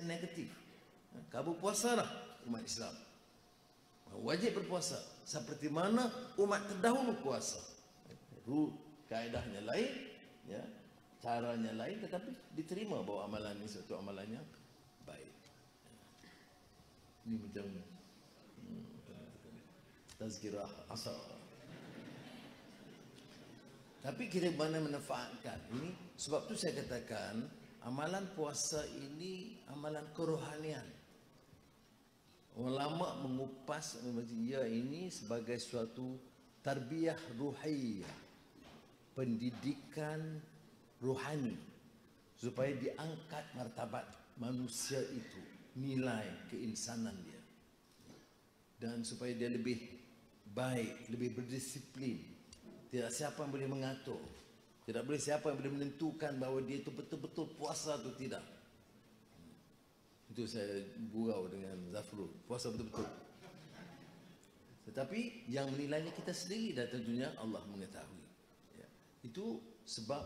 negatif. Kamu puasalah umat Islam. Wajib berpuasa seperti mana umat terdahulu puasa. Kaedahnya lain, ya, caranya lain, tetapi diterima bahawa amalan ini suatu amalannya baik. Ini macam tazkirah asal. Tapi kita mana manfaatkan ini, sebab tu saya katakan amalan puasa ini amalan kerohanian. Ulama mengupas ia ini sebagai suatu tarbiyah ruhiyah, pendidikan rohani, supaya diangkat martabat manusia itu, nilai keinsanan dia, dan supaya dia lebih baik, lebih berdisiplin. Tidak siapa yang boleh mengatur, tidak boleh siapa yang boleh menentukan bahawa dia itu betul-betul puasa atau tidak. Itu saya gurau dengan Zafrul, puasa betul-betul. Tetapi yang menilainya kita sendiri, dan tentunya Allah mengetahui. Ya. Itu sebab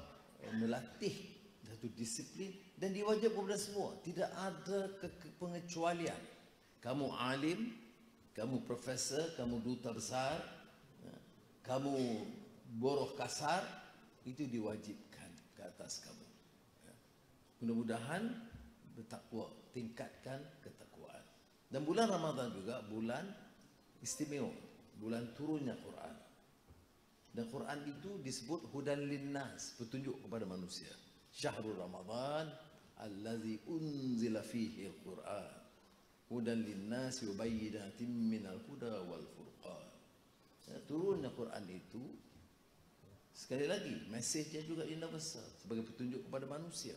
melatih satu disiplin, dan diwajibkan kepada semua. Tidak ada pengecualian. Kamu alim, kamu profesor, kamu duta besar, kamu boroh kasar, itu diwajibkan ke atas kamu. Ya. Mudah-mudahan bertakwa, tingkatkan ketakwaan. Dan bulan Ramadan juga bulan istimewa, bulan turunnya Quran. Dan Quran itu disebut hudan linnas, petunjuk kepada manusia. Syahrul Ramadan allazi unzila fihi al-Quran hudan linnas wa bayyinatin minal huda wal furqan. Ya, turunnya Quran itu sekali lagi mesejnya juga universal sebagai petunjuk kepada manusia.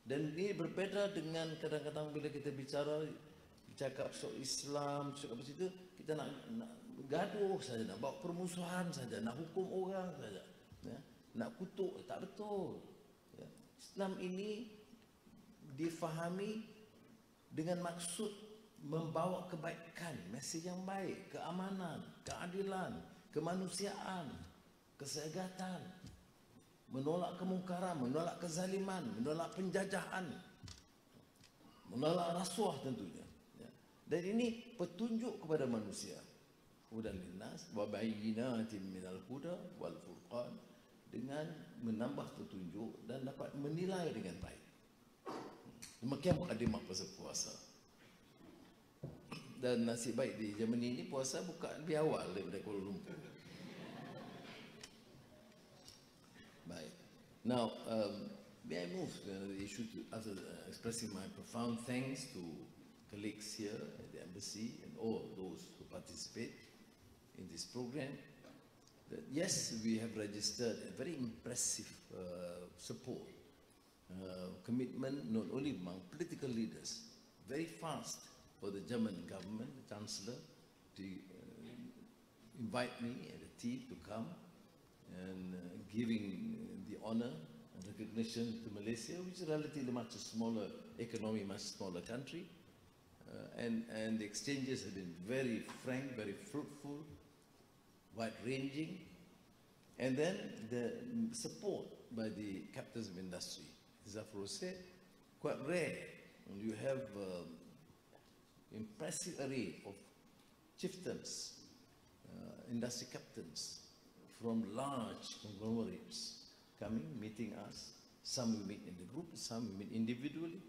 Dan ini berbeda dengan kadang-kadang bila kita bercakap soal Islam, cakap situ, kita nak gaduh saja, nak bawa permusuhan saja, nak hukum orang saja, ya, nak kutuk. Tak betul. Ya. Islam ini difahami dengan maksud membawa kebaikan, mesej yang baik, keamanan, keadilan, kemanusiaan, kesehatan, menolak kemungkaran, menolak kezaliman, menolak penjajahan, menolak rasuah tentunya. Ya. Dan ini petunjuk kepada manusia. Hudan linnas wa bayyinatin minal huda wal furqan, dengan menambah petunjuk dan dapat menilai dengan baik. Demikian mukadimah pasal puasa. Dan nasib baik di Germany ini puasa buka lebih awal daripada Kuala Lumpur. Baik. Now, may I move to the issue after expressing my profound thanks to colleagues here at the embassy and all those who participate in this program. That yes, we have registered a very impressive support, commitment not only among political leaders, very fast for the German government, the Chancellor, to invite me and the team to come, and giving the honor and recognition to Malaysia, which is relatively much a smaller economy, much smaller country, and the exchanges have been very frank, very fruitful, wide-ranging, and then the support by the captains of industry. As Afro said, quite rare. And you have impressive array of chieftains, industry captains from large conglomerates coming, meeting us. Some we meet in the group, some we meet individually,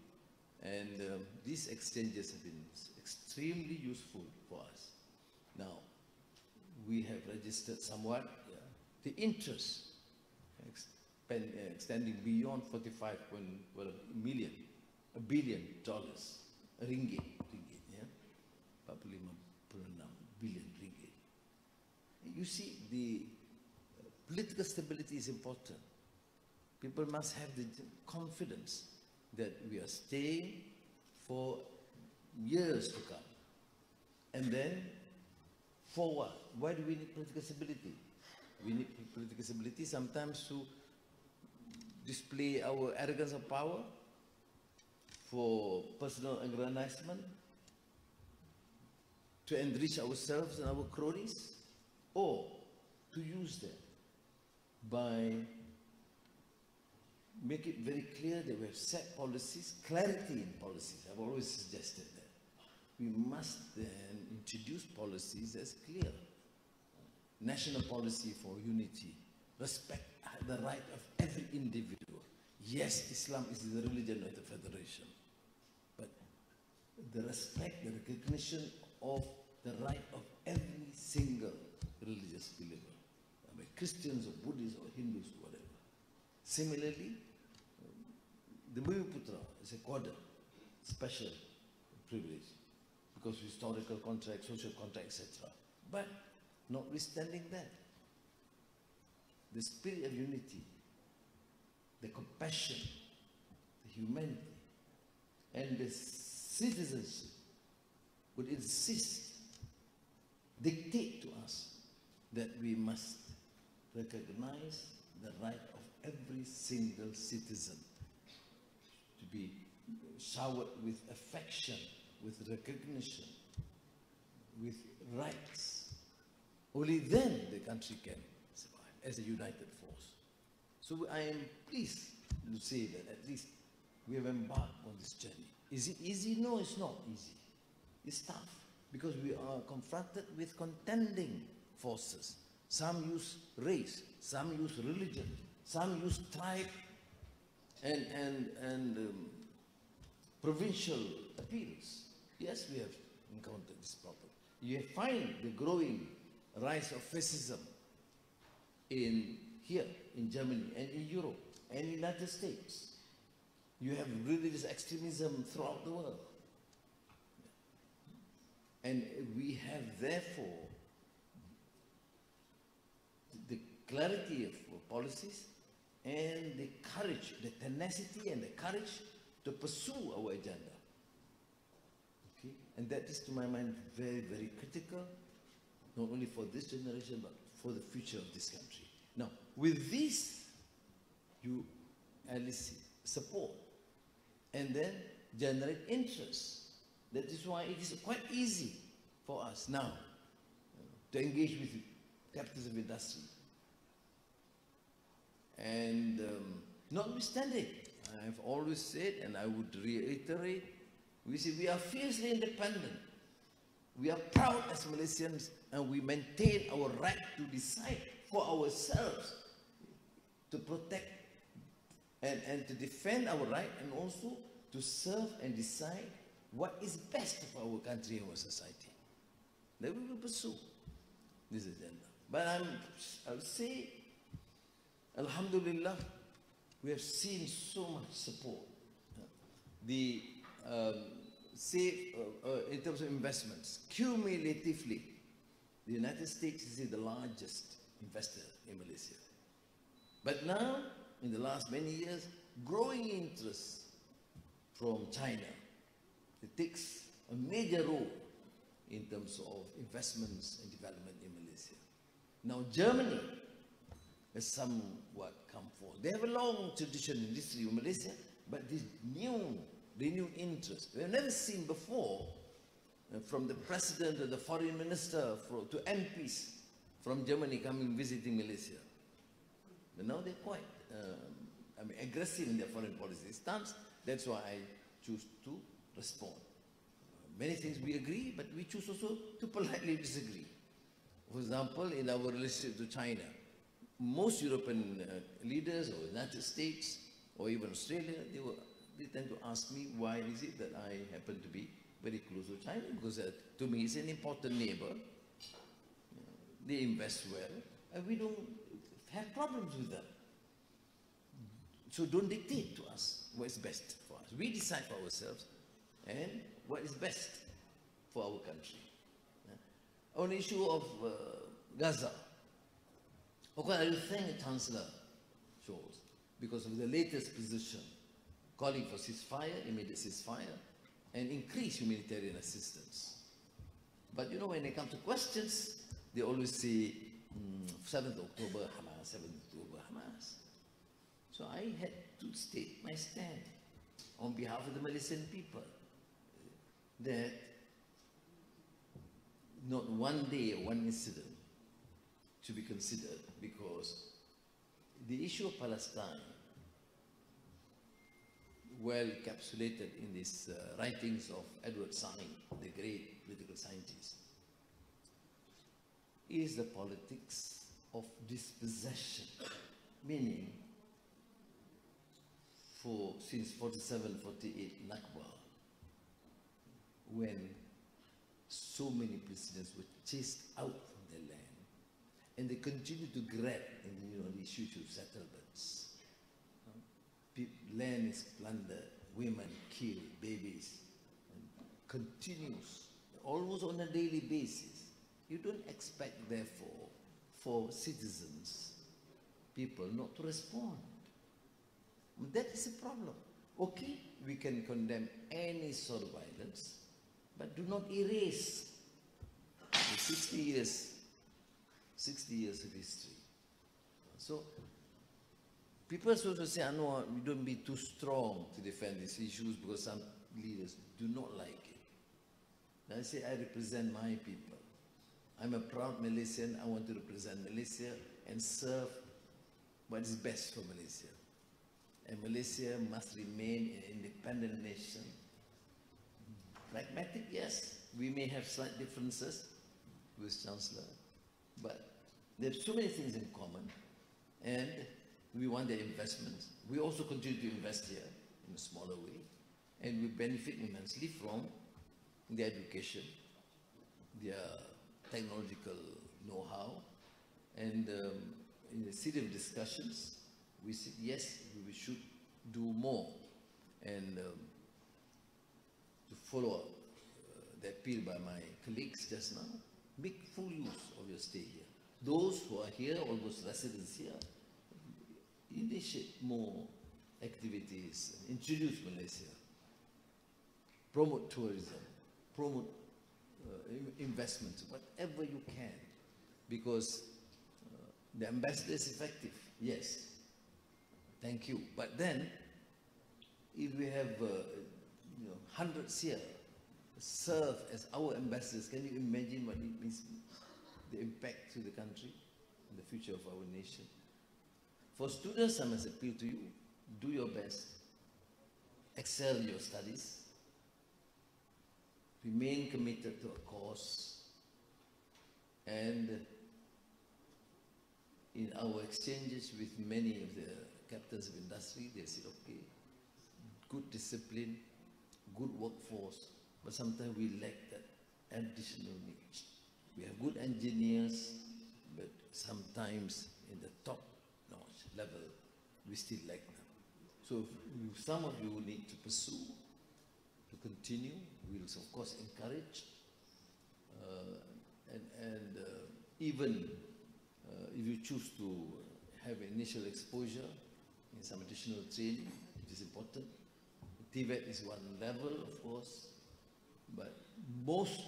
and these exchanges have been extremely useful for us. Now, we have registered somewhat the interest extending beyond 45 million, $1 billion, ringgit, yeah, 45.6 billion ringgit. You see, the political stability is important. People must have the confidence that we are staying for years to come. And then, for what? Why do we need political stability? We need political stability sometimes to display our arrogance of power, for personal aggrandizement, to enrich ourselves and our cronies, or to use them by make it very clear that we have set policies, clarity in policies. I've always suggested that. We must then introduce policies that's clear. National policy for unity, respect the right of every individual. Yes, Islam is the religion of the federation, but the respect, the recognition of the right of every single religious believer, Christians or Buddhists or Hindus, whatever. Similarly, the Bhumiputra is accorded special privilege because of historical contract, social contract, etc. But notwithstanding that, the spirit of unity, the compassion, the humanity, and the citizenship would insist, dictate to us that we must recognize the right of every single citizen to be showered with affection, with recognition, with rights. Only then the country can survive as a united force. So I am pleased to say that at least we have embarked on this journey. Is it easy? No, it's not easy. It's tough because we are confronted with contending forces. Some use race, some use religion, some use tribe and provincial appeals. Yes, we have encountered this problem. You find the growing rise of fascism here in Germany and in Europe and in the United States. You have religious extremism throughout the world. And we have therefore the clarity of policies and the courage, the tenacity and the courage to pursue our agenda. Okay? And that is, to my mind, very, very critical, not only for this generation, but for the future of this country. Now, with this, you elicit support and then generate interest. That is why it is quite easy for us now to engage with captains of industry. And notwithstanding, I've always said, and I would reiterate, we say we are fiercely independent. We are proud as Malaysians, and we maintain our right to decide for ourselves, to protect and to defend our right, and also to serve and decide what is best for our country and our society. Then we will pursue this agenda. But I would say, Alhamdulillah, we have seen so much support. The in terms of investments, cumulatively, the United States is the largest investor in Malaysia. But now, in the last many years, growing interest from China. It takes a major role in terms of investments and development in Malaysia. Now, Germany has somewhat come forward. They have a long tradition in history of Malaysia, but this renewed interest, we have never seen before, from the president or the foreign minister to MPs from Germany coming visiting Malaysia. But now they're quite aggressive in their foreign policy stance. That's why I choose to respond. Many things we agree, but we choose also to politely disagree. For example, in our relationship to China, most European leaders or United States or even Australia, they tend to ask me why is it that I happen to be very close to China, because to me it's an important neighbor. They invest well, and we don't have problems with them. So don't dictate to us what is best for us. We decide for ourselves and what is best for our country. On the issue of Gaza, of course, I will thank Chancellor Scholz because of the latest position calling for ceasefire, immediate ceasefire, and increased humanitarian assistance. But you know, when they come to questions, they always say 7th October Hamas, 7th October Hamas. So I had to state my stand on behalf of the Malaysian people that not one day or one incident should be considered, because the issue of Palestine well encapsulated in these writings of Edward Said, the great political scientist, is the politics of dispossession, meaning since 47-48 Nakba, when so many prisoners were chased out from their land, and they continue to grab in the issue of settlements. Land is plundered, women killed, babies, and continues almost on a daily basis. You don't expect, therefore, for citizens, people not to respond. That is a problem. Okay, we can condemn any sort of violence, but do not erase the 60 years of history. So, people also say, Anwar, we don't be too strong to defend these issues because some leaders do not like it. And I say, I represent my people. I'm a proud Malaysian. I want to represent Malaysia and serve what is best for Malaysia. And Malaysia must remain an independent nation. Pragmatic, yes. We may have slight differences with Chancellor, but there are so many things in common. And we want their investments. We also continue to invest here in a smaller way. And we benefit immensely from their education, their technological know-how. And in a series of discussions, we said, yes, we should do more. And to follow up the appeal by my colleagues just now, make full use of your stay here. Those who are here, all those residents here, initiate more activities, introduce Malaysia, promote tourism, promote investments, whatever you can, because the ambassador is effective, yes, thank you. But then, if we have hundreds here serve as our ambassadors, can you imagine what it means, the impact to the country, and the future of our nation? For students, I must appeal to you, do your best, excel in your studies, remain committed to a cause, and in our exchanges with many of the captains of industry, they said, okay, good discipline, good workforce, but sometimes we lack that additional need. We have good engineers, but sometimes in the top level, we still lack them. So if some of you need to pursue, to continue, we will of course encourage, and even if you choose to have initial exposure in some additional training, it is important. TVET is one level, of course, but most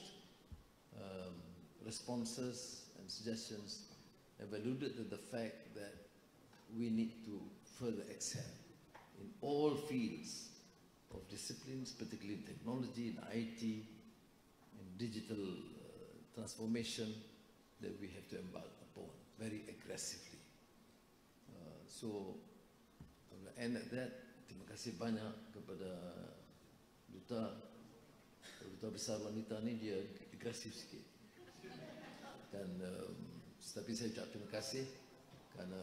responses and suggestions have alluded to the fact that we need to further excel in all fields of disciplines, particularly in technology, in IT, in digital transformation that we have to embark upon very aggressively. So, I will end at that. Terima kasih banyak kepada Duta Besar Wanita ni, dia agresif sikit. Dan tapi saya ucap terima kasih kerana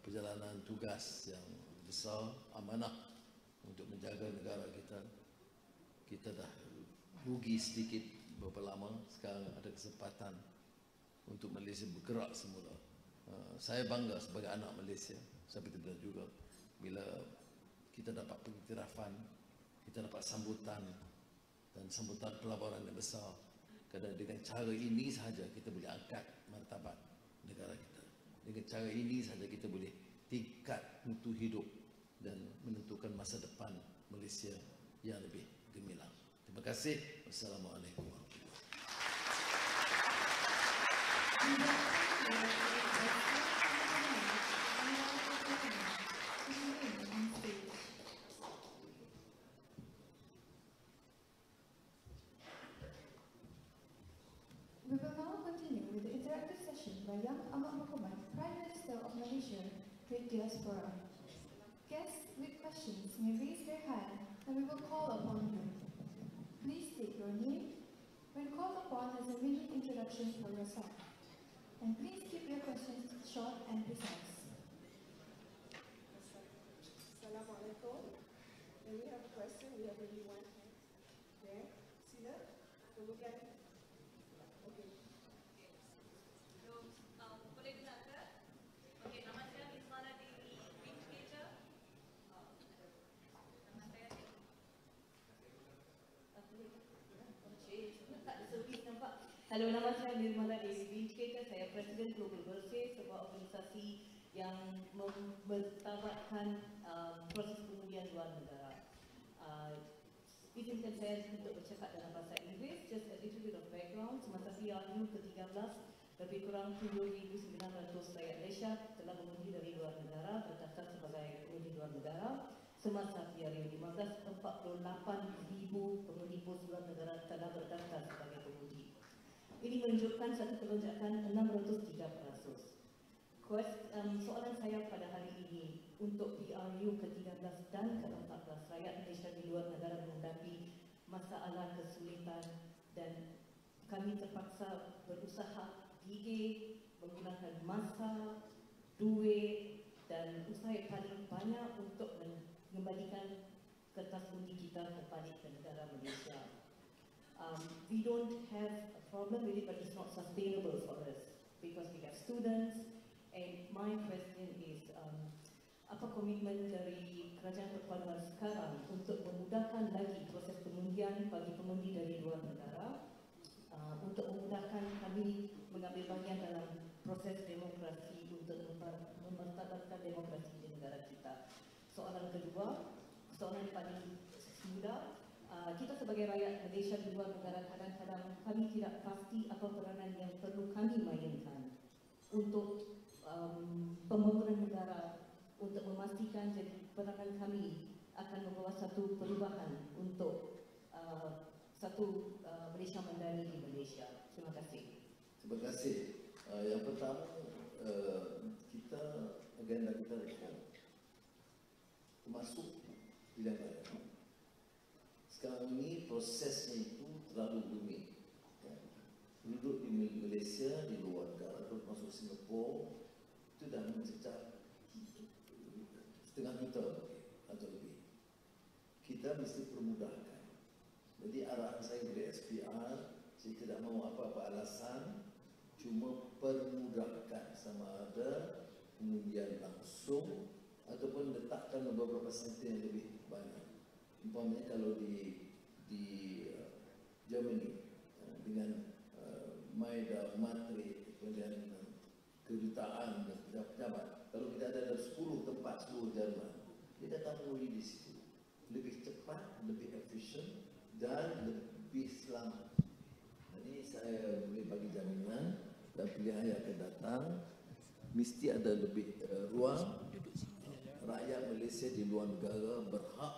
perjalanan tugas yang besar, amanah untuk menjaga negara kita. Kita dah rugi sedikit beberapa lama, sekarang ada kesempatan untuk Malaysia bergerak semula. Saya bangga sebagai anak Malaysia, saya betul-betul juga bila kita dapat pengiktirafan, kita dapat sambutan dan sambutan pelaburan yang besar. Kerana dengan cara ini sahaja kita boleh angkat martabat negara kita. Dengan cara ini sahaja kita boleh tingkat mutu hidup dan menentukan masa depan Malaysia yang lebih gemilang. Terima kasih. Wassalamualaikum warahmatullahi wabarakatuh. We will now continue with the interactive session by Yang Amat Muhammad, Prime Minister of Malaysia, with diaspora. Guests with questions questions may raise their hand and we will call upon you. Please state your name. When called upon, as a mini introduction for yourself. And please keep your questions short and precise. Assalamualaikum. And we have a question. We have only one hand there. Sila. Kemudian. Okay. So, boleh dengar ke? Okey, nama saya Mesra di Jerman. Nama saya Halo, nama saya Mesra di Jerman. Saya Presiden Global Bersih, sebuah organisasi yang mempertabatkan proses pengundian luar negara. Izinkan saya untuk bercakap dalam bahasa Inggeris. Just a little bit of background. Semasa PRU ke-13, lebih kurang 7,900 rakyat Malaysia telah mengundi dari luar negara, berdaftar sebagai pengundi luar negara. Semasa PRU 15, 48,000 pengundi pos luar negara telah berdaftar sebagai pengundi. Ini menunjukkan satu pelonjakan 603%. Soalan saya pada hari ini untuk PRU ke-13 dan ke-14, rakyat Malaysia di luar negara menghadapi masalah kesulitan dan kami terpaksa berusaha gigih menggunakan masa, duit dan usaha yang paling banyak untuk mengembalikan kertas undi kita kembali ke negara Malaysia. We don't have a problem with it, but it's not sustainable for us because we have students. And my question is, apa komitmen dari kerajaan berkuasa sekarang untuk memudahkan lagi proses pengundian bagi pengundi dari luar negara, untuk memudahkan kami mengambil bahagian dalam proses demokrasi untuk memartabatkan demokrasi di negara kita. Soalan kedua, soalan paling mudah, kita sebagai rakyat Malaysia di luar negara kadang-kadang kami tidak pasti apa peranan yang perlu kami mainkan untuk pembangunan negara, untuk memastikan jadi peranan kami akan membawa satu perubahan untuk satu Malaysia Madani di Malaysia. Terima kasih. Terima kasih. Yang pertama, kita agenda kita reform, termasuk pilihan raya. Sekarang ini prosesnya itu terlalu rumit. Penduduk di Malaysia, di luar negara, termasuk Singapura, itu dah mencecah 1,5 juta atau lebih. Kita mesti permudahkan. Jadi arahan saya dari SPR, saya tidak mahu apa-apa alasan, cuma permudahkan, sama ada pengundian langsung ataupun letakkan beberapa senten yang lebih banyak. Umpamanya kalau di Germany dengan Majlis Ramah Mesra Perdana kedutaan dan pejabat. Kalau kita ada 10 tempat seluruh Jerman, dia datang mengundi di situ. Lebih cepat, lebih efisien dan lebih selamat. Jadi saya boleh bagi jaminan dan pilihan yang akan datang mesti ada lebih ruang. Rakyat Malaysia di luar negara berhak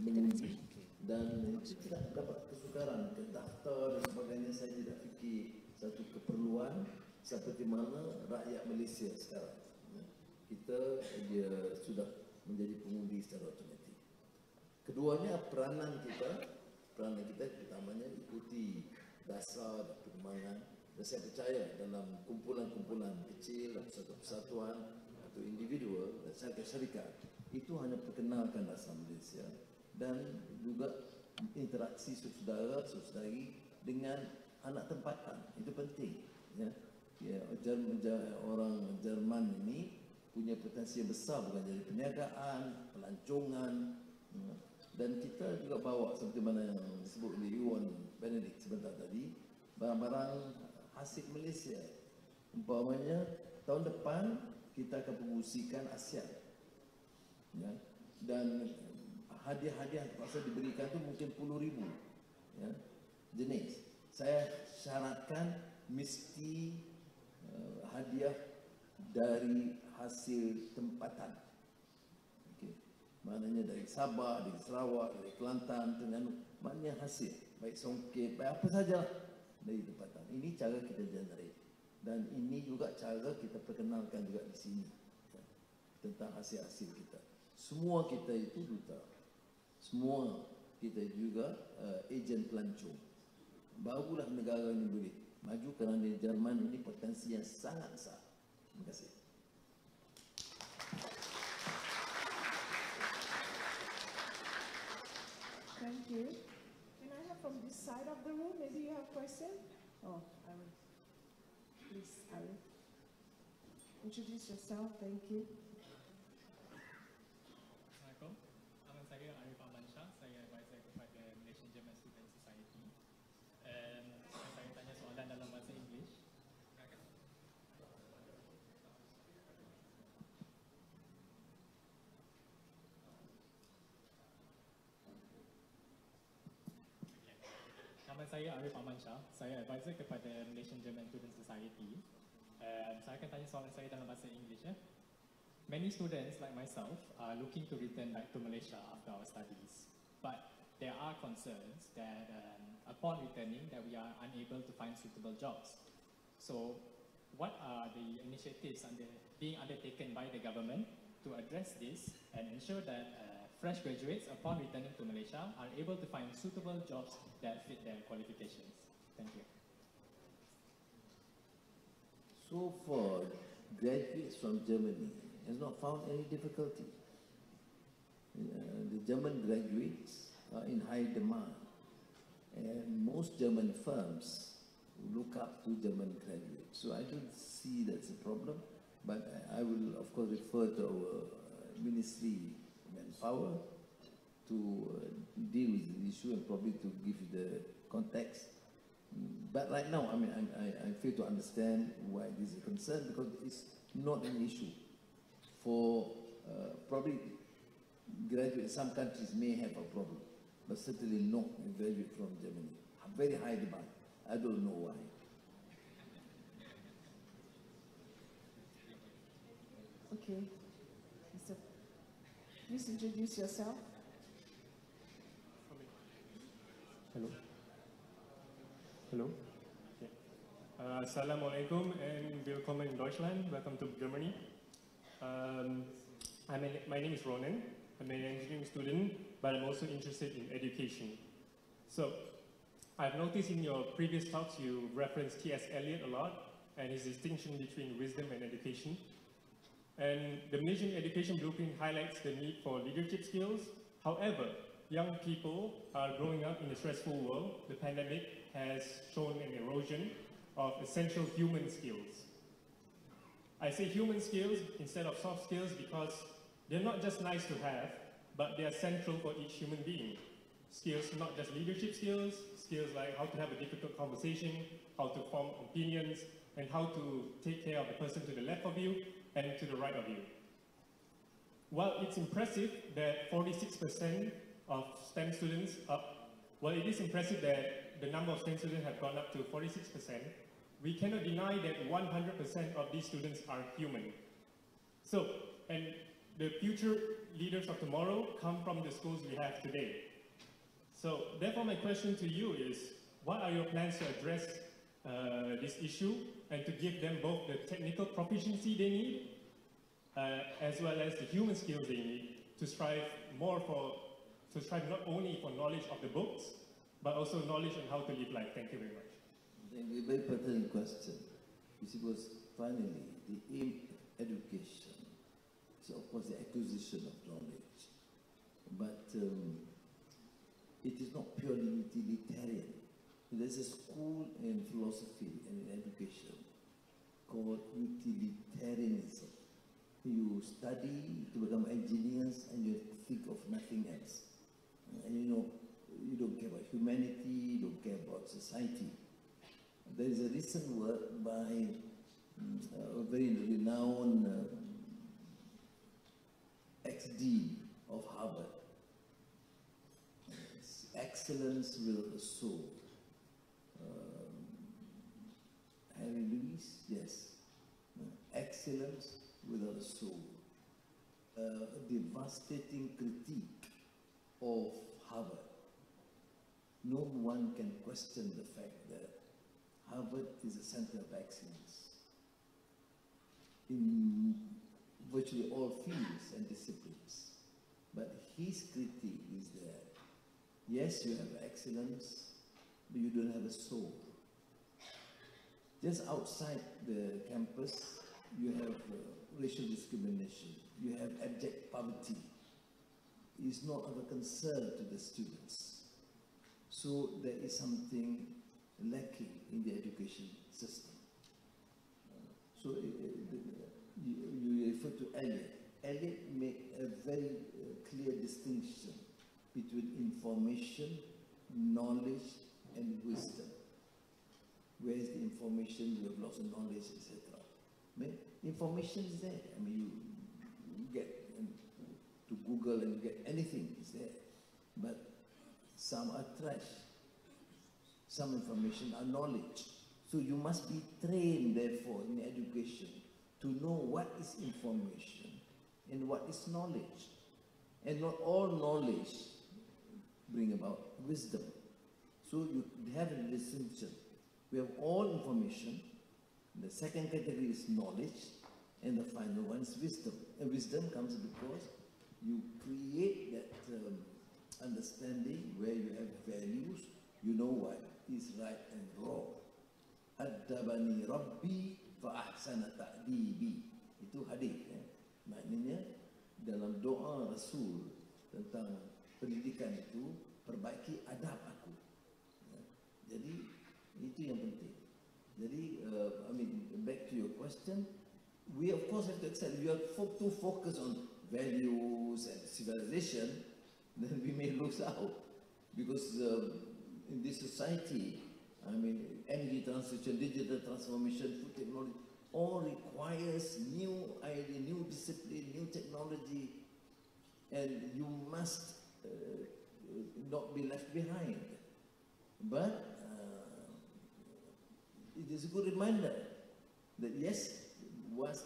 mengundi dan tidak dapat kesukaran ke daftar dan sebagainya. Saya tidak fikir satu keperluan seperti mana rakyat Malaysia sekarang. Kita dia sudah menjadi pengundi secara otomatik. Keduanya peranan kita utamanya ikuti dasar dan perkembangan. Dan saya percaya dalam kumpulan-kumpulan kecil atau satu persatuan atau individual dan syarikat itu hanya perkenalkan dasar Malaysia dan juga interaksi saudara-saudari dengan anak tempatan. Itu penting. Orang Jerman ini punya potensi besar bukan jadi perniagaan, pelancongan, dan kita juga bawa seperti mana yang disebut oleh Iwan Benedict sebentar tadi, barang-barang hasil Malaysia. Umpamanya tahun depan kita akan promosikan ASEAN, dan hadiah-hadiah terpaksa diberikan tu mungkin 10,000 jenis. Saya syaratkan mesti hadiah dari hasil tempatan. Okay. Maknanya dari Sabah, dari Sarawak, dari Kelantan, Terengganu, maknanya hasil, baik songket, baik apa saja dari tempatan. Ini cara kita generate. Dan ini juga cara kita perkenalkan juga di sini tentang hasil-hasil kita. Semua kita itu duta. Semua kita juga ejen pelancong. Barulah negara ini boleh maju kerana Jerman ini potensi yang sangat besar. Terima kasih. Thank you. Can I have from this side of the room? Maybe you have a question? Oh, I will. Please, I will. Introduce yourself. Thank you. Assalamualaikum. Nama saya Arif Ahmad Shah. Saya advisor kepada Malaysian German Student Society. Saya tanya soalan dalam bahasa Inggeris. Nama saya Arif Ahmad Shah. Saya advisor kepada Malaysian German Student Society. Saya akan tanya soalan saya dalam bahasa Inggeris. Many students like myself are looking to return back to Malaysia after our studies. But there are concerns that upon returning that we are unable to find suitable jobs. So what are the initiatives being undertaken by the government to address this and ensure that fresh graduates upon returning to Malaysia are able to find suitable jobs that fit their qualifications? Thank you. So far, graduates from Germany has not found any difficulty. The German graduates are in high demand, and most German firms look up to German graduates. So I don't see that's a problem, but I will of course refer to our Ministry of Manpower to deal with the issue and probably to give you the context. But right now, I mean, I fail to understand why this is a concern, because it's not an issue. For probably graduates, some countries may have a problem, but certainly not a graduate from Germany. Very high demand. I don't know why. Okay. Please introduce yourself. Hello. Hello. Okay. Assalamualaikum and willkommen in Deutschland. Welcome to Germany. My name is Ronan. I'm an engineering student, but I'm also interested in education. So, I've noticed in your previous talks you referenced T.S. Eliot a lot and his distinction between wisdom and education. And the Malaysian Education Blueprint highlights the need for leadership skills. However, young people are growing up in a stressful world. The pandemic has shown an erosion of essential human skills. I say human skills instead of soft skills because they're not just nice to have, but they are central for each human being. Skills, not just leadership skills, skills like how to have a difficult conversation, how to form opinions, and how to take care of the person to the left of you and to the right of you. While it's impressive that 46% of STEM students it is impressive that the number of STEM students have gone up to 46%, we cannot deny that 100% of these students are human. So, and the future leaders of tomorrow come from the schools we have today. So, therefore my question to you is, what are your plans to address this issue and to give them both the technical proficiency they need as well as the human skills they need to strive not only for knowledge of the books, but also knowledge on how to live life. Thank you very much. Thank you. Very pertinent question. You see, because finally, the aim of education is of course the acquisition of knowledge, but it is not purely utilitarian. There's a school in philosophy and in education called utilitarianism. You study to become engineers and you think of nothing else. And you know, you don't care about humanity, you don't care about society. There is a recent work by a very renowned ex-dean of Harvard. Excellence without a soul. Harry Lewis, yes. Excellence without a soul. A devastating critique of Harvard. No one can question the fact that Harvard is a center of excellence in virtually all fields and disciplines. biggest critique is that, yes, you have excellence, but you don't have a soul. Just outside the campus, you have racial discrimination, you have abject poverty. It's not of a concern to the students. So there is something lacking in the education system. So you refer to Elliot. Elliot made a very clear distinction between information, knowledge, and wisdom. Where is the information? You have lots of knowledge, etc. Information is there. I mean, you get to Google and you get anything is there. But some are trash. Some information are knowledge. So you must be trained, therefore, in education to know what is information and what is knowledge. And not all knowledge bring about wisdom. So you have a distinction. We have all information. The second category is knowledge, and the final one is wisdom. And wisdom comes because you create that understanding where you have values, you know what is right and wrong. Addabani Rabbi fa ahsana ta'dibi. Itu hadis. Maknanya dalam doa Rasul tentang pendidikan itu, perbaiki adab aku. Jadi itu yang penting. Jadi, I mean, back to your question, we of course have to accept, we are too focused on values and civilization, then we may lose out. Because in this society, I mean, energy transition, digital transformation, food technology, all requires new idea, new discipline, new technology, and you must not be left behind. But it is a good reminder that yes, once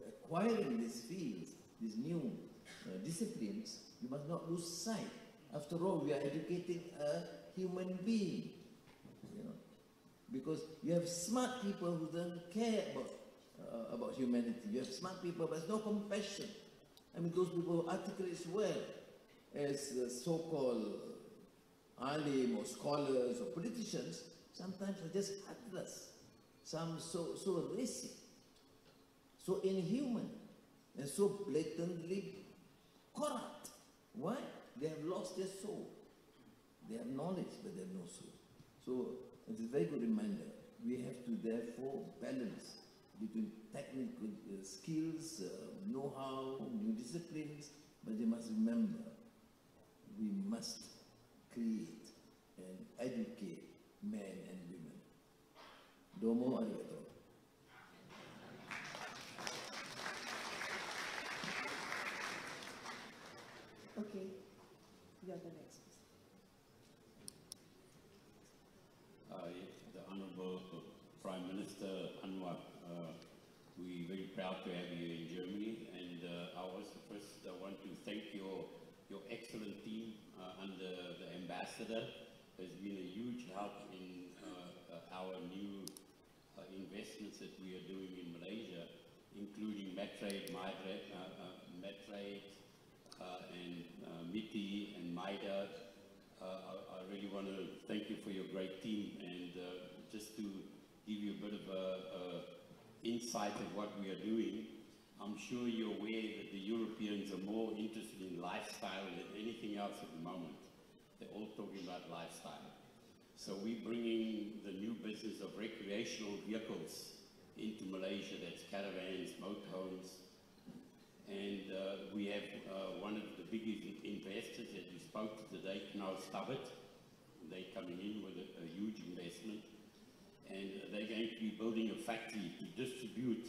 acquiring these fields, these new disciplines, you must not lose sight. After all, we are educating a human being, you know, because you have smart people who don't care about humanity. You have smart people, but there's no compassion. I mean, those people who articulate well as so-called alim or scholars or politicians, sometimes are just heartless. Some so racist, so inhuman, and so blatantly corrupt. Why? They have lost their soul. They have knowledge, but they have no soul. So it's a very good reminder. We have to therefore balance between technical skills, know-how, new disciplines, but you must remember, we must create and educate men and women. Domo arigato. Okay, you are the next. The Honorable Prime Minister Anwar, we're very proud to have you in Germany, and I also first want to thank your excellent team under the ambassador. Has been a huge help in our new investments that we are doing in Malaysia, including Metrade, and MITI and MIDA. I really want to thank you for your great team, and just to give you a bit of a insight of what we are doing, I'm sure you're aware that the Europeans are more interested in lifestyle than anything else at the moment. They're all talking about lifestyle. So we're bringing the new business of recreational vehicles into Malaysia. That's caravans, motorhomes, and we have one of the biggest investors that we spoke to today, Knaus Stubbert. They're coming in with a huge investment, and they're going to be building a factory to distribute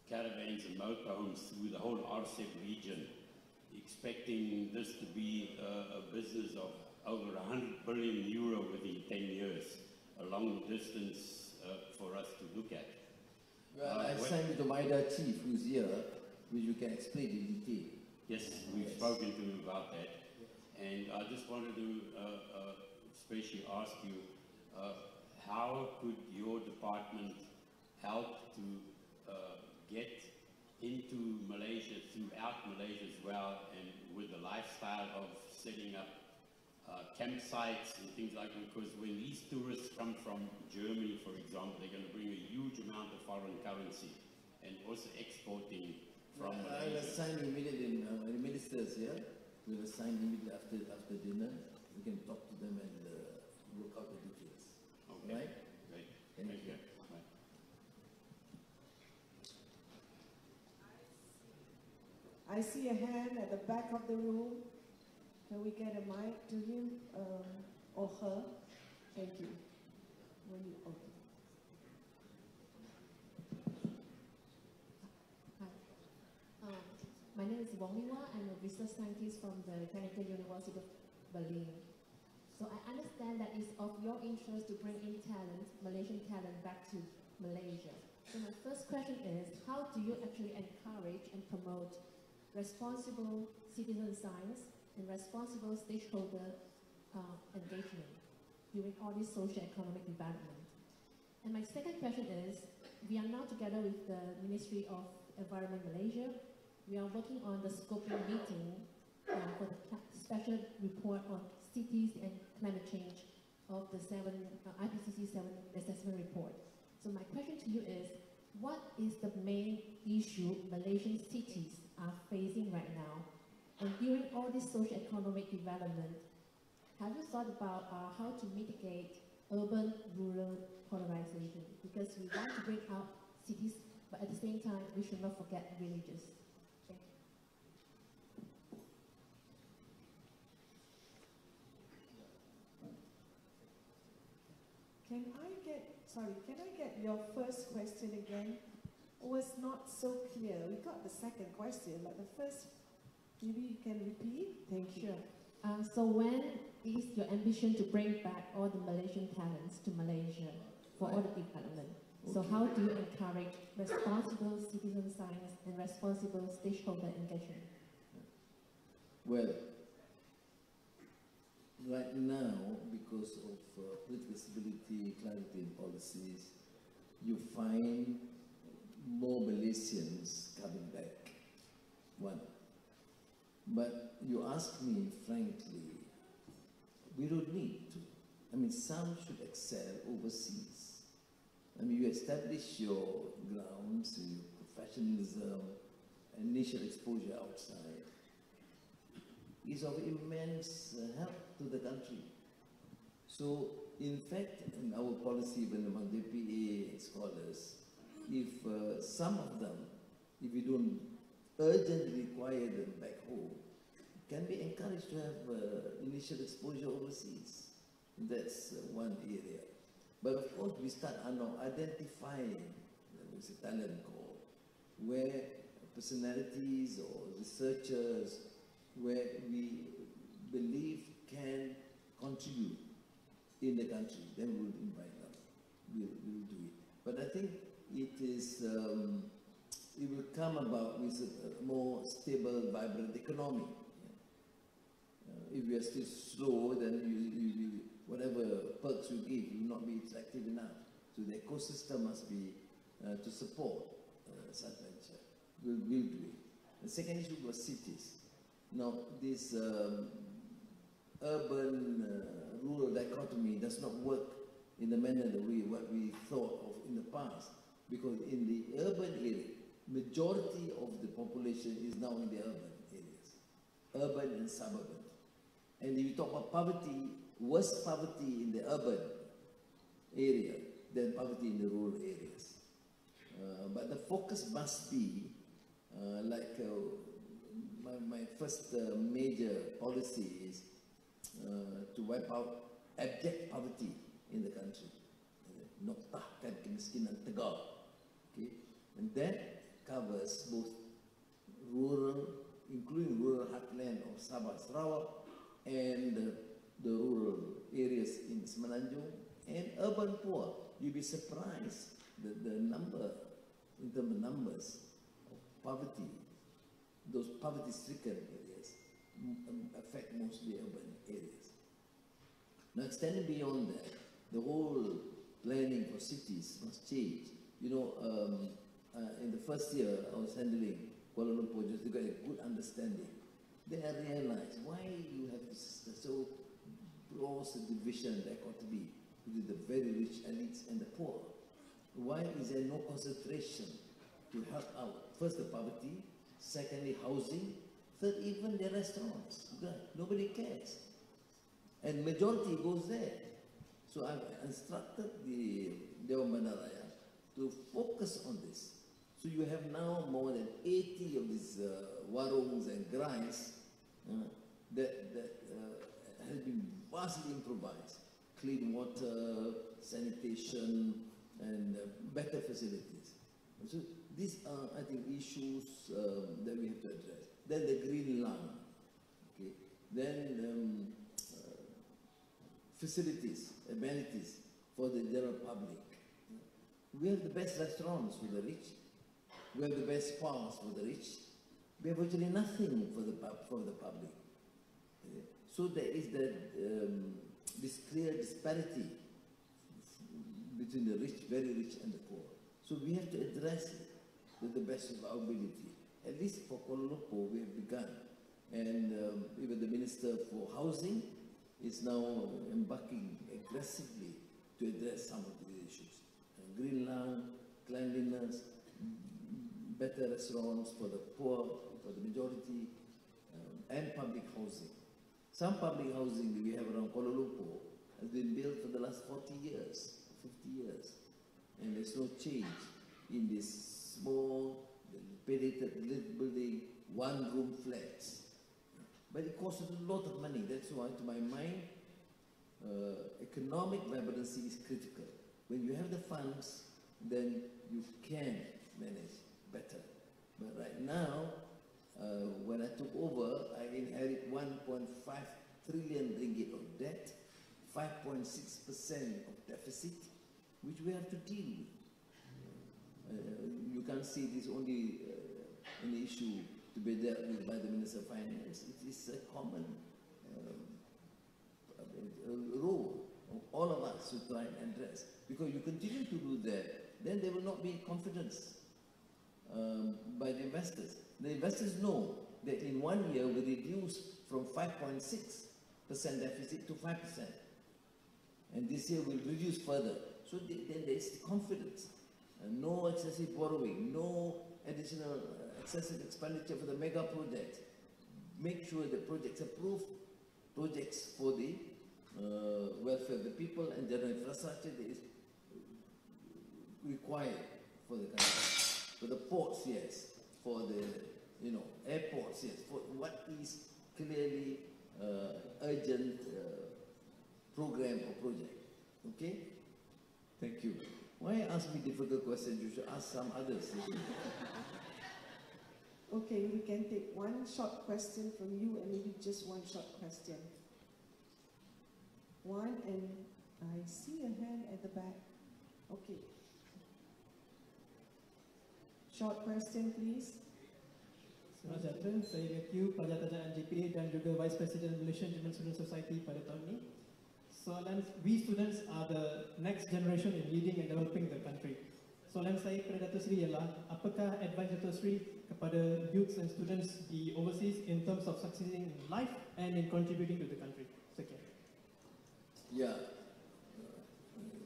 caravans and motorhomes through the whole RCEP region, expecting this to be a business of over 100 billion euro within 10 years, a long distance for us to look at. Well, I sent you to MIDA chief who's here, which you can explain in detail. Yes, we've spoken to him about that. And I just wanted to especially ask you, how could your department help to get into Malaysia, throughout Malaysia as well, and with the life lifestyle of setting up campsites and things like that, because when these tourists come from Germany, for example, they're going to bring a huge amount of foreign currency and also exporting from I will assign immediately, the ministers here, we will assign immediately after dinner. We can talk to them and work out the details. Okay. Right? Great. Thank you. Right. I see a hand at the back of the room. Can we get a mic to him or her? Thank you. Okay. Hi. My name is Wong Liwa. I'm a research scientist from the Technical University of Berlin. So I understand that it's of your interest to bring in talent, Malaysian talent, back to Malaysia. So my first question is, how do you actually encourage and promote responsible citizen science and responsible stakeholder engagement during all this socio-economic development? And my second question is, we are now together with the Ministry of Environment Malaysia. We are working on the scoping meeting for the special report on cities and climate change of the IPCC 7 assessment report. So my question to you is, what is the main issue Malaysian cities are facing right now? And during all this socio-economic development, have you thought about how to mitigate urban-rural polarization? Because we want to bring out cities, but at the same time, we should not forget villages. Thank you. Can I get your first question again? It was not so clear. We got the second question, but the first, maybe you can repeat? Thank you. Sure. So when is your ambition to bring back all the Malaysian talents to Malaysia for all the development? Okay. So how do you encourage responsible citizen science and responsible stakeholder engagement? Well, right now, because of political stability, clarity in policies, you find more Malaysians coming back. One. But you ask me frankly, we don't need to. I mean, some should excel overseas. I mean, you establish your grounds, your professionalism, initial exposure outside is of immense help to the country. So, in fact, in our policy, even among DPA scholars, if some of them, if we don't urgently require them back home, can be encouraged to have initial exposure overseas. That's one area. But of course, we start now identifying, there's a talent call, where personalities or researchers, where we believe can contribute in the country, then we'll invite them. We'll do it. But I think it is, it will come about with a more stable, vibrant economy. If we are still slow, then whatever perks you give will not be attractive enough. So the ecosystem must be to support such venture. We'll do it. The second issue was cities. Now, this urban-rural dichotomy does not work in the manner that what we thought of in the past, because in the urban area, majority of the population is now in the urban areas, urban and suburban. And if you talk about poverty, worse poverty in the urban area than poverty in the rural areas. But the focus must be, my first major policy is to wipe out abject poverty in the country. Noktahkan kemiskinan tegar. Okay? And that covers both rural, including rural heartland of Sabah, Sarawak, and the rural areas in Semenanjung, and urban poor. You'll be surprised that the number, in terms of numbers of poverty, those poverty-stricken areas affect mostly urban areas. Now, extending beyond that, the whole planning for cities must change. You know, in the first year I was handling Kuala Lumpur just to get a good understanding. They realize why you have this so close division dichotomy between the very rich elites and the poor. Why is there no concentration to help out? First, the poverty. Secondly, housing. Third, even the restaurants. Nobody cares. And majority goes there. So I've instructed the Dewan Bandar Raya to focus on this. So you have now more than 80 of these warungs and grais that has been vastly improvised. Clean water, sanitation, and better facilities. So these are, I think, issues that we have to address. Then the green lung, okay. Then facilities, amenities for the general public. We have the best restaurants for the rich. We have the best spas for the rich. We have virtually nothing for the public. Okay. So there is this clear disparity between the rich, very rich, and the poor. So we have to address it with the best of our ability. At least for Kuala Lumpur, we have begun. And even the Minister for Housing is now embarking aggressively to address some of these issues. Green lung, cleanliness, better restaurants for the poor, for the majority, and public housing. Some public housing that we have around Kuala Lumpur has been built for the last 40 years, 50 years. And there's no change in this small, dilapidated building, one-room flats. But it costs a lot of money. That's why, to my mind, economic vibrancy is critical. When you have the funds, then you can manage better. But right now, when I took over, I inherited 1.5 trillion ringgit of debt, 5.6% of deficit, which we have to deal with. You can't see this only an issue to be dealt with by the Minister of Finance. It is a common role of all of us to try and address. Because you continue to do that, then there will not be confidence by the investors. The investors know that in 1 year we reduce from 5.6% deficit to 5%. And this year we'll reduce further. So then there is confidence. No excessive borrowing, no additional excessive expenditure for the mega projects. Make sure the projects approved, projects for the welfare of the people and general infrastructure that is required for the country. For the ports, yes. For the airports, yes. For what is clearly urgent program or project. Okay? Thank you. Why ask me difficult questions? You should ask some others. Okay, we can take one short question from you and maybe just one short question. One, and I see a hand at the back. Okay. Short question, please. Selamat datang, saya Matthew, Pelajar JPA dan juga Vice President Malaysian German Student Society pada tahun ini. Soalan, we students are the next generation in leading and developing the country. Soalan saya kepada Datuk Seri ialah, apakah advice Datuk Seri kepada youths and students di overseas in terms of succeeding in life and in contributing to the country? Sekian. Ya,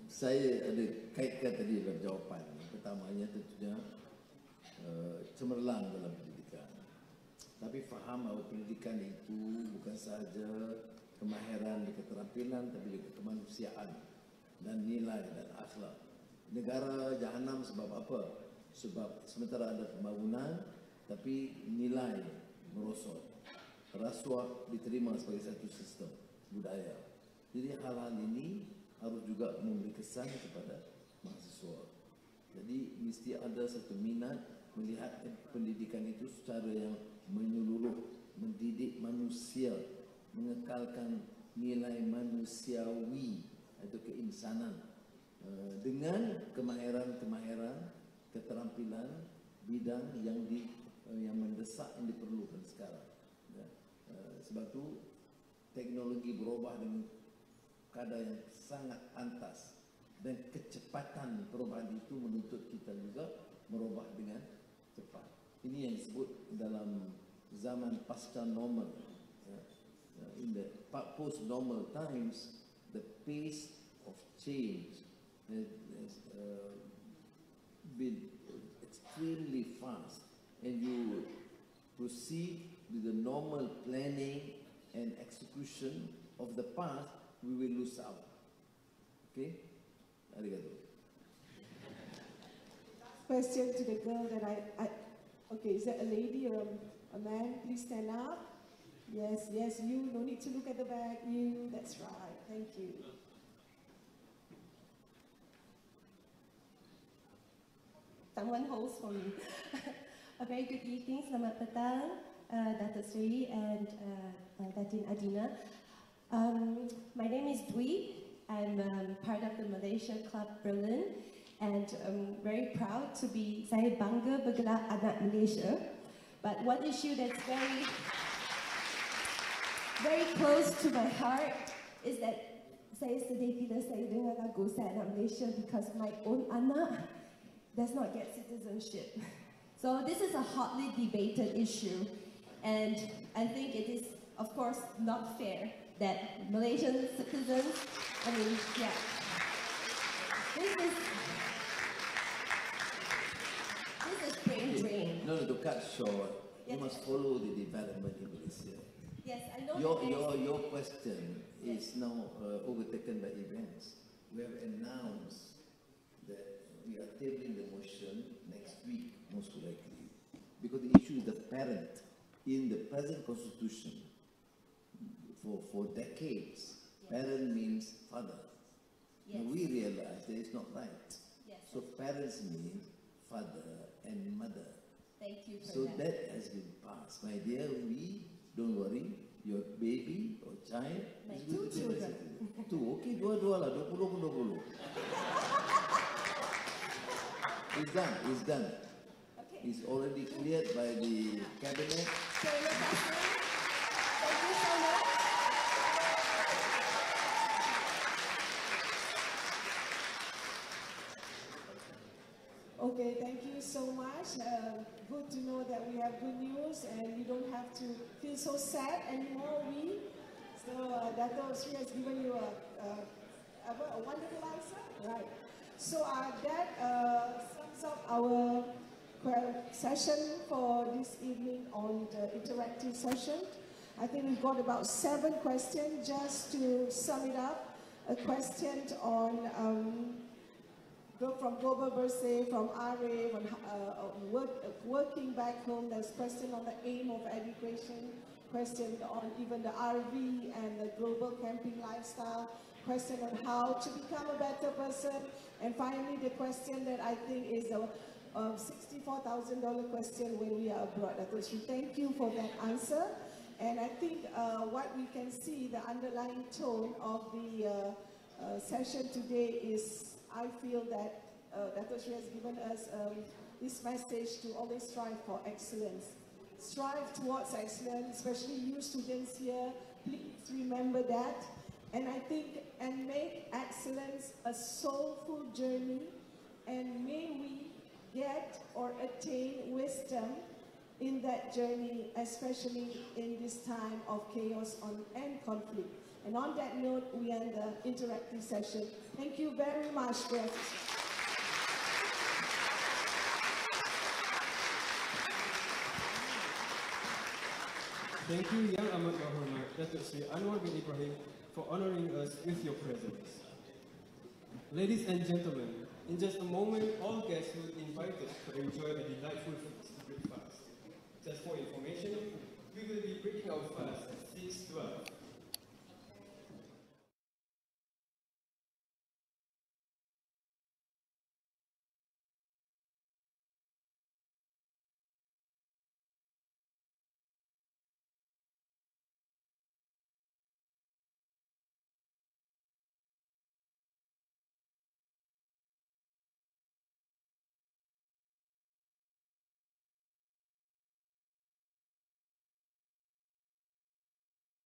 saya ada kaitkan tadi dalam jawapan. Pertamanya tentunya cemerlang dalam pendidikan. Tapi faham bahawa pendidikan itu bukan sahaja kemahiran dan keterampilan, tapi juga kemanusiaan dan nilai dan akhlak. Negara jahanam sebab apa? Sebab sementara ada pembangunan, tapi nilai merosot. Rasuah diterima sebagai satu sistem budaya. Jadi hal-hal ini harus juga memberi kesan kepada mahasiswa. Jadi mesti ada satu minat melihat pendidikan itu secara yang menyeluruh, mendidik manusia, mengekalkan nilai manusiawi atau keinsanan dengan kemahiran-kemahiran, keterampilan bidang yang mendesak yang diperlukan sekarang. Sebab itu teknologi berubah dengan kadar yang sangat pantas dan kecepatan perubahan itu menuntut kita juga merubah dengan cepat. Ini yang disebut dalam zaman pasca normal. In the post-normal times, the pace of change has been extremely fast, and you proceed with the normal planning and execution of the past, we will lose out. Okay? Arigato. Question to the girl that okay, is that a lady or a man? Please stand up. Yes, yes, you, no need to look at the back, you, that's right, thank you. Someone holds for me. A very good evening, selamat petang, Datuk Seri and Datin Adina. My name is Dwi. I'm part of the Malaysia Club Berlin, and I'm very proud to be, saya bangga bergelar anak Malaysia. But one issue that's very close to my heart is that saya sedih bila saya dengar lagu Saya Anak Malaysia, because my own anak does not get citizenship. So this is a hotly debated issue, and I think it is, of course, not fair that Malaysian citizens, this is brain drain. No, to cut short, you must follow the development in Malaysia. Yes, I know. Your question is now overtaken by events. We have announced that we are tabling the motion next week, most likely, because the issue is the parent. In the present constitution, for decades, parent means father. Yes. Now we realize that it's not right. Yes. So parents mean father and mother. Thank you for So that has been passed. My dear, don't worry, your baby or child My is two going to be children. Two, okay, dua-dua lah, 20 pun 20. It's done. Okay. It's already cleared by the cabinet. Terima kasih. Thank you so much. Okay, thank you so much. Good to know that we have good news and we don't have to feel so sad anymore. So Datuk Seri has given you a wonderful answer. Right. So that sums up our session for this evening on the interactive session. I think we've got about 7 questions. Just to sum it up, a question on from Global Bursay, from RA, from working back home. There's question on the aim of education, question on even the RV and the global camping lifestyle, question on how to become a better person, and finally the question that I think is a $64,000 question when we are abroad. Thank you for that answer. And I think what we can see, the underlying tone of the session today is, I feel that Datuk Seri has given us this message to always strive for excellence. Strive towards excellence, especially you students here, please remember that. And I think, and make excellence a soulful journey, and may we get or attain wisdom in that journey, especially in this time of chaos and conflict. And on that note, we end the interactive session. Thank you very much for your attention. Thank you, Yang Amat Berhormat Datuk Seri Anwar Ibrahim, for honoring us with your presence. Ladies and gentlemen, in just a moment, all guests will be invited to enjoy a delightful breakfast. Just for information, we will be breaking our fast at 6:12.